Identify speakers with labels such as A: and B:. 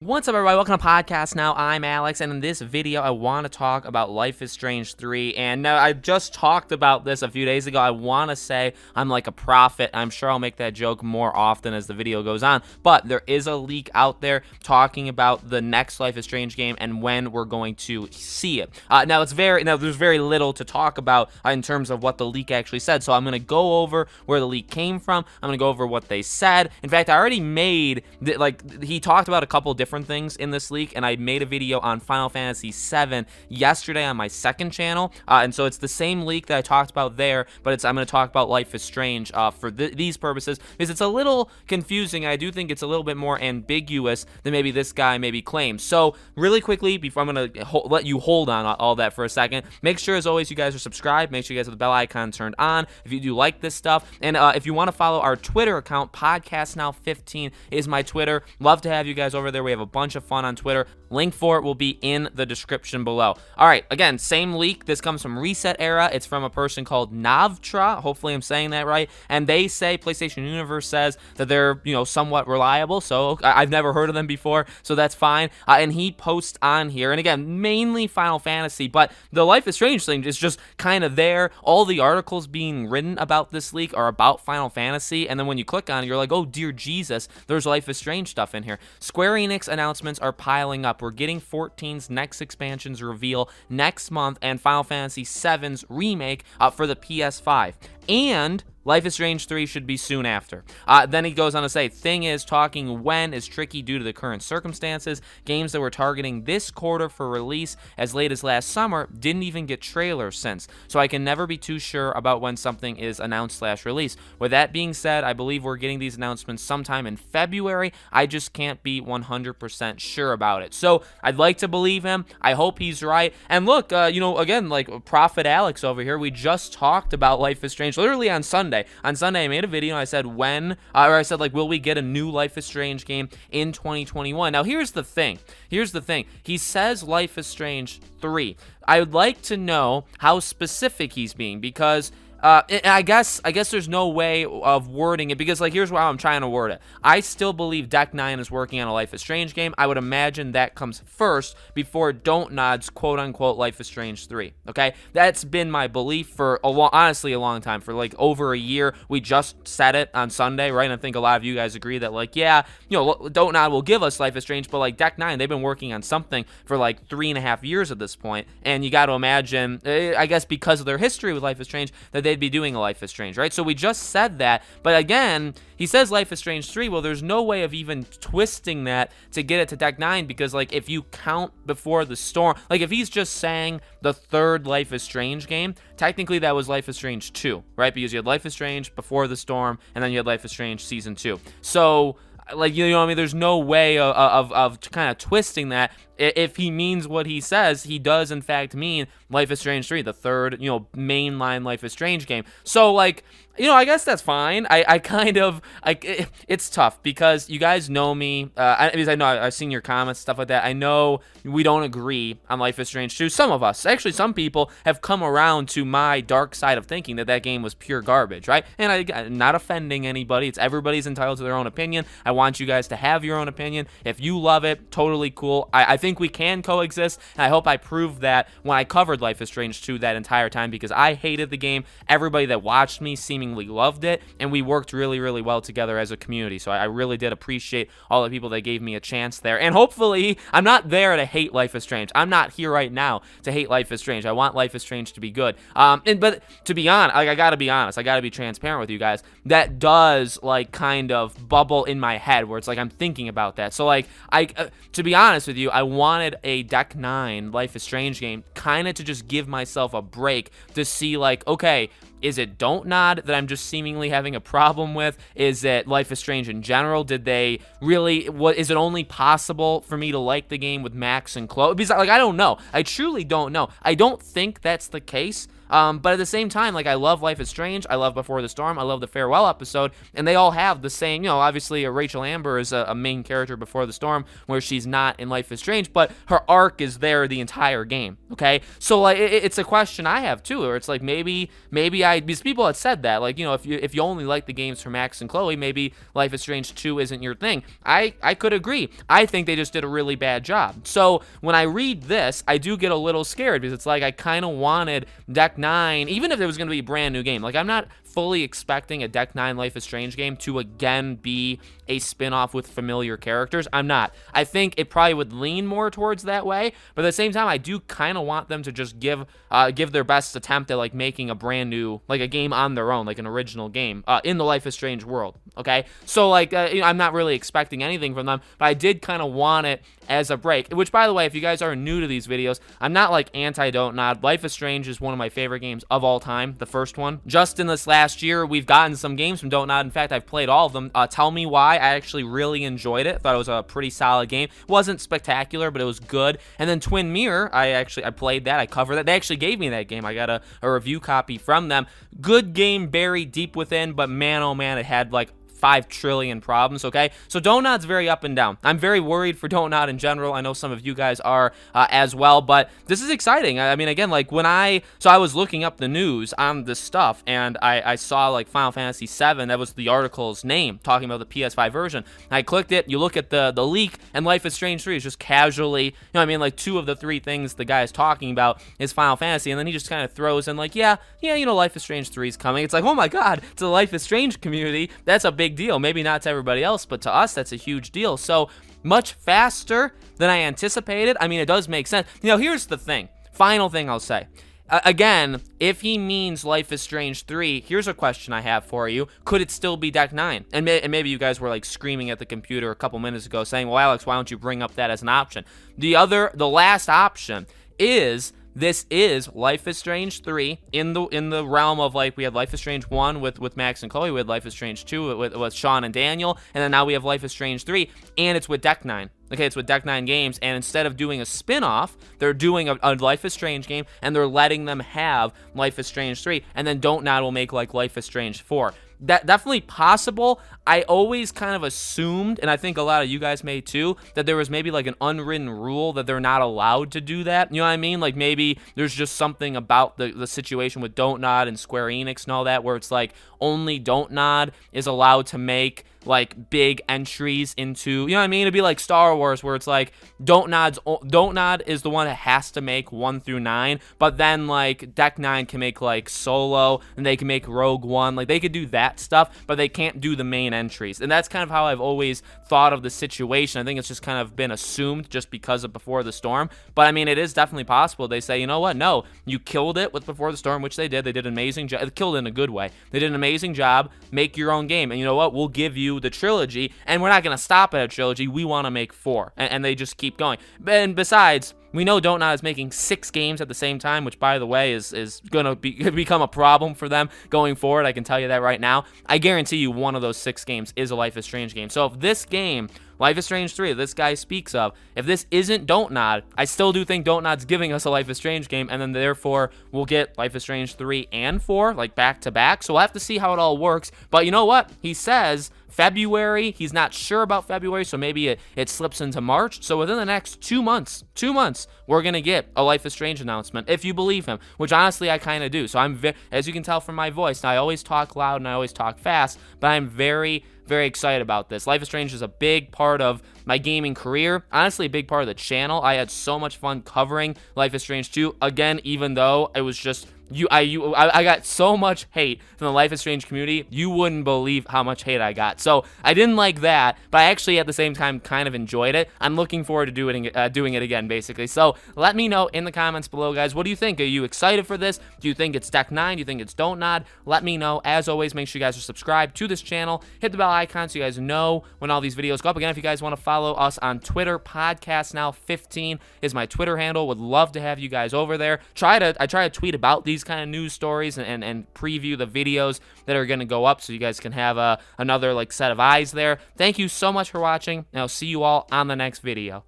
A: What's up, everybody? Welcome to Podcast Now. I'm Alex, and in this video, I want to talk about Life is Strange 3. And I just talked about this a few days ago. I want to say I'm like a prophet. I'm sure I'll make that joke more often as the video goes on. But there is a leak out there talking about the next Life is Strange game and when we're going to see it. Now there's very little to talk about in terms of what the leak actually said. So I'm going to go over where the leak came from. I'm going to go over what they said. In fact, I already made he talked about a couple different things in this leak, and I made a video on Final Fantasy VII yesterday on my second channel, and so it's the same leak that I talked about there, but I'm going to talk about Life is Strange for these purposes, because it's a little confusing. I do think it's a little bit more ambiguous than maybe this guy maybe claims. So really quickly, before I'm going to let you hold on all that for a second, make sure as always you guys are subscribed. Make sure you guys have the bell icon turned on if you do like this stuff, and if you want to follow our Twitter account, Podcast Now 15 is my Twitter. Love to have you guys over there. We have a bunch of fun on Twitter. Link for it will be in the description below. All right, again, same leak. This comes from Reset Era. It's from a person called Navtra. Hopefully I'm saying that right. And they say, PlayStation Universe says that they're, somewhat reliable. So I've never heard of them before, so that's fine. And he posts on here, and again, mainly Final Fantasy, but the Life is Strange thing is just kind of there. All the articles being written about this leak are about Final Fantasy, and then when you click on it, you're like, oh dear Jesus, there's Life is Strange stuff in here. Square Enix announcements are piling up. We're getting 14's next expansions reveal next month, and Final Fantasy VII's remake for the PS5. And Life is Strange 3 should be soon after. Then he goes on to say, thing is, talking when is tricky due to the current circumstances. Games that were targeting this quarter for release as late as last summer didn't even get trailers since, so I can never be too sure about when something is announced/release. With that being said, I believe we're getting these announcements sometime in February. I just can't be 100% sure about it. So I'd like to believe him. I hope he's right. And look, again, like Prophet Alex over here, we just talked about Life is Strange literally on Sunday. On Sunday, I made a video and I said will we get a new Life is Strange game in 2021? Now, here's the thing. He says Life is Strange 3. I would like to know how specific he's being, because I guess there's no way of wording it, because here's how I'm trying to word it. I still believe Deck 9 is working on a Life is Strange game. I would imagine that comes first before Dontnod's quote-unquote Life is Strange 3, okay? That's been my belief for honestly a long time, for over a year. We just said it on Sunday, right? And I think a lot of you guys agree that Dontnod will give us Life is Strange, but Deck 9, they've been working on something for 3.5 years at this point, and you got to imagine, I guess because of their history with Life is Strange, that they'd be doing a Life is Strange, right? So we just said that, but again, he says Life is Strange 3. Well, there's no way of even twisting that to get it to Deck 9, because if you count Before the Storm, if he's just saying the third Life is Strange game, technically that was Life is Strange 2, right? Because you had Life is Strange, Before the Storm, and then you had Life is Strange Season 2. So there's no way of kind of twisting that. If he means what he says, he does in fact mean Life is Strange 3, the third, mainline Life is Strange game. So, I guess that's fine. It's tough, because you guys know me, because I know I've seen your comments, stuff like that. I know we don't agree on Life is Strange 2. Some of us, actually some people, have come around to my dark side of thinking that game was pure garbage, right? And I'm not offending anybody. Everybody's entitled to their own opinion. I want you guys to have your own opinion. If you love it, totally cool. I think we can coexist, and I hope I proved that when I covered Life is Strange 2 that entire time, because I hated the game. Everybody that watched me seemingly loved it, and we worked really, really well together as a community. So I really did appreciate all the people that gave me a chance there. And hopefully, I'm not there to hate Life is Strange. I'm not here right now to hate Life is Strange. I want Life is Strange to be good. But to be honest, I gotta be honest. I gotta be transparent with you guys. That does kind of bubble in my head, where it's I'm thinking about that. So to be honest with you, I wanted a Deck 9 Life is Strange game kind of to just give myself a break to see okay, is it Dontnod that I'm just seemingly having a problem with? Is it Life is Strange in general? Did they really, is it only possible for me to like the game with Max and Chloe? Because I don't know. I truly don't know. I don't think that's the case. But at the same time, like, I love Life is Strange, I love Before the Storm, I love the farewell episode, and they all have the same, obviously Rachel Amber is a main character Before the Storm, where she's not in Life is Strange, but her arc is there the entire game, okay? So, like, it's a question I have, too, where it's like, maybe because people had said that, like, if you only like the games for Max and Chloe, maybe Life is Strange 2 isn't your thing. I could agree. I think they just did a really bad job. So, when I read this, I do get a little scared, because it's like, I kind of wanted Deck 9, even if it was going to be a brand new game, like, I'm not fully expecting a Deck 9 Life is Strange game to again be a spin-off with familiar characters. I'm not. I think it probably would lean more towards that way, but at the same time, I do kind of want them to just give their best attempt at, like, making a brand new, like, a game on their own, like an original game in the Life is Strange world, okay? So, like, I'm not really expecting anything from them, but I did kind of want it as a break, which, by the way, if you guys are new to these videos, I'm not, like, anti-Dontnod. Life is Strange is one of my favorite games of all time, the first one. Just in this last year, we've gotten some games from Dontnod. In fact, I've played all of them. Tell me why. I actually really enjoyed it. Thought it was a pretty solid game. It wasn't spectacular, but it was good. And then Twin Mirror, I played that. I covered that. They actually gave me that game. I got a review copy from them. Good game buried deep within, but man, oh man, it had, like, 5 trillion problems, okay? So Dontnod's very up and down. I'm very worried for Dontnod in general. I know some of you guys are as well, but this is exciting. I mean, again, like, I was looking up the news on this stuff, and I saw, like, Final Fantasy VII, that was the article's name, talking about the PS5 version. I clicked it, you look at the leak, and Life is Strange 3 is just casually, like, 2 of the 3 things the guy is talking about is Final Fantasy, and then he just kind of throws in, like, yeah, Life is Strange 3 is coming. It's like, oh my god, to the Life is Strange community, that's a big deal. Maybe not to everybody else, but to us, that's a huge deal. So, much faster than I anticipated. I mean, it does make sense. Here's the thing. Final thing I'll say. Again, if he means Life is Strange 3, here's a question I have for you. Could it still be Deck 9? And maybe you guys were, like, screaming at the computer a couple minutes ago saying, well, Alex, why don't you bring up that as an option? The last option is, this is Life is Strange 3 in the realm of, like, we had Life is Strange 1 with Max and Chloe, we had Life is Strange 2 with Sean and Daniel, and then now we have Life is Strange 3, and it's with Deck 9. Okay, it's with Deck 9 Games, and instead of doing a spin-off, they're doing a Life is Strange game, and they're letting them have Life is Strange 3, and then Dontnod will make, like, Life is Strange 4. That definitely possible. I always kind of assumed, and I think a lot of you guys may too, that there was maybe, like, an unwritten rule that they're not allowed to do that. You know what I mean? Like, maybe there's just something about the situation with Dontnod and Square Enix and all that, where it's like only Dontnod is allowed to make, like, big entries into, you know what I mean? It'd be like Star Wars, where it's like Dontnod is the one that has to make 1 through 9, but then, like, Deck 9 can make, like, Solo, and they can make Rogue One. Like, they could do that stuff, but they can't do the main entries. And that's kind of how I've always thought of the situation. I think it's just kind of been assumed just because of Before the Storm. But I mean, it is definitely possible. They say, you know what? No, you killed it with Before the Storm, which they did. They did an amazing job. Killed it in a good way. They did an amazing job. Make your own game. And you know what? We'll give you the trilogy, and we're not going to stop at a trilogy. We want to make 4. And they just keep going. And besides, we know Dontnod is making 6 games at the same time, which, by the way, is going to become a problem for them going forward. I can tell you that right now. I guarantee you one of those 6 games is a Life is Strange game. So if this game, Life is Strange 3, this guy speaks of, if this isn't Dontnod, I still do think Dontnod's giving us a Life is Strange game, and then therefore we'll get Life is Strange 3 and 4, like, back to back. So we'll have to see how it all works. But you know what? He says February. He's not sure about February, so maybe it slips into March. So within the next 2 months, we're going to get a Life is Strange announcement, if you believe him, which honestly I kind of do. So as you can tell from my voice, I always talk loud and I always talk fast, but I'm very, very excited about this. Life is Strange is a big part of my gaming career, honestly a big part of the channel. I had so much fun covering Life is Strange 2, again, even though it was just I got so much hate from the Life is Strange community. You wouldn't believe how much hate I got. So I didn't like that, but I actually at the same time kind of enjoyed it. I'm looking forward to doing it again, basically. So let me know in the comments below, guys. What do you think? Are you excited for this? Do you think it's Deck 9? Do you think it's Dontnod? Let me know. As always, make sure you guys are subscribed to this channel. Hit the bell icon so you guys know when all these videos go up. Again, if you guys want to follow us on Twitter, Podcast Now 15 is my Twitter handle. Would love to have you guys over there. I try to tweet about these kind of news stories and preview the videos that are going to go up so you guys can have another, like, set of eyes there. Thank you so much for watching, and I'll see you all on the next video.